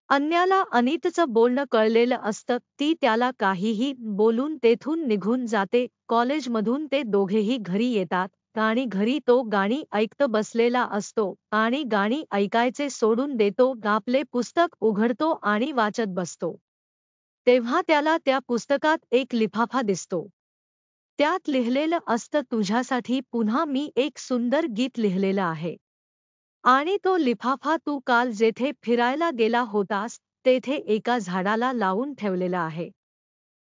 अन्याला अनितचं बोलणं कळलेलं असतं. ती त्याला काहीही बोलून तेथून निघून जाते. कॉलेजमधून ते दोघेही घरी येतात आणि घरी तो गाणी ऐकत बसलेला असतो आणि गाणी ऐकायचे सोडून देतो. आपले पुस्तक उघडतो आणि वाचत बसतो. तेव्हा त्याला त्या पुस्तकात एक लिफाफा दिसतो. त्यात लिहिलेलं असतं, तुझ्यासाठी पुन्हा मी एक सुंदर गीत लिहिलेलं आहे. आणि तो लिफाफा तू काल जेथे फिरायला गेला होतास तेथे एका झाडाला लावून ठेवलेला आहे.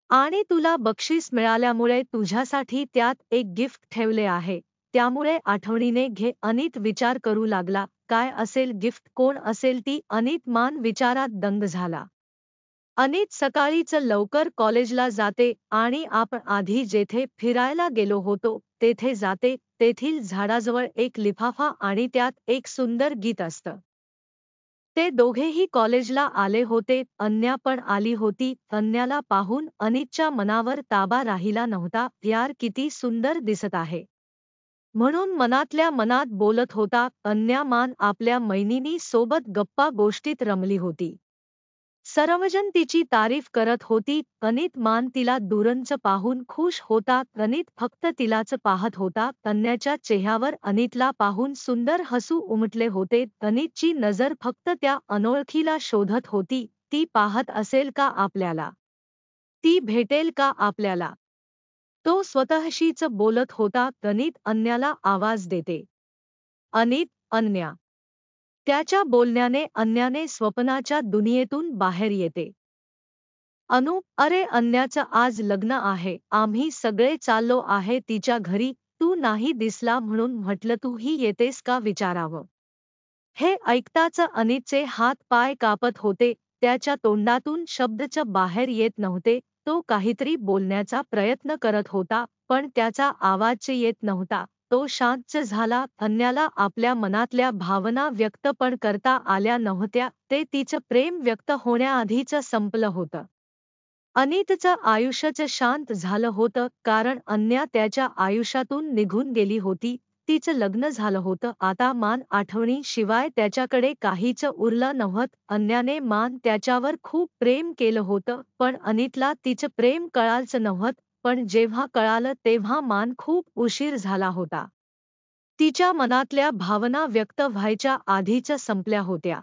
आणि तुला बक्षीस मिळाल्यामुळे तुझ्यासाठी त्यात एक गिफ्ट ठेवले आहे. त्यामुळे आठवणीने घे. अनित विचार करू लागला, काय असेल गिफ्ट, कोण असेल ती? अनित मान विचारात दंग झाला. अनित सकाळीच लवकर कॉलेजला जाते आणि आपण आधी जेथे फिरायला गेलो होतो तेथे जाते. तेथील झाडाजवळ एक लिफाफा आणि त्यात एक सुंदर गीत असतं. ते दोघेही कॉलेजला आले होते. अन्या पण आली होती. अन्याला पाहून अनितच्या मनावर ताबा राहिला नव्हता. यार किती सुंदर दिसत आहे, म्हणून मनातल्या मनात बोलत होता. अन्या मान आपल्या मैत्रिणी सोबत गप्पा गोष्टीत रमली होती. सर्वजण तिची तारीफ करत होती. अनित मान तिला दूरच पाहून खुश होता. अनित फक्त तिलाच पाहत होता. अन्याच्या चेहऱ्यावर अनितला पाहून सुंदर हसू उमटले होते. अनितची नजर फक्त त्या अनोळखीला शोधत होती. ती पाहत असेल का आपल्याला? ती भेटेल का आपल्याला? तो स्वतःशीच बोलत होता. अनित अन्याला आवाज देते. अनित, अन्या. त्याच्या बोलण्याने अन्याने स्वप्नाच्या दुनियेतून बाहेर येते. अनु, अरे अन्याचं आज लग्न आहे. आम्ही सगळे चाललो आहे तिच्या घरी. तू नाही दिसला म्हणून म्हटलं तूही येतेस का विचारावं. हे ऐकताच अनितचे हात पाय कापत होते. त्याच्या तोंडातून शब्दच बाहेर येत नव्हते. तो काहीतरी बोलण्याचा प्रयत्न करत होता पण त्याचा आवाज येत नव्हता. तो शांत झाला. अन्याला आपल्या मनातल्या भावना व्यक्त पण करता आल्या नव्हत्या. ते तिचं प्रेम व्यक्त होण्याआधीच संपलं होतं. अनितचं आयुष्यच शांत झालं होतं कारण अन्या त्याच्या आयुष्यातून निघून गेली होती. तिचं लग्न झालं होतं. आता मान आठवणी शिवाय त्याच्याकडे काहीच उरलं नव्हतं. अन्याने मान त्याच्यावर खूप प्रेम केलं होतं पण अनितला तिचं प्रेम कळालंच नव्हतं. पण जेव्हा कळालं तेव्हा मान खूप उशीर झाला होता. तिच्या मनातल्या भावना व्यक्त व्हायच्या आधीच संपल्या होत्या.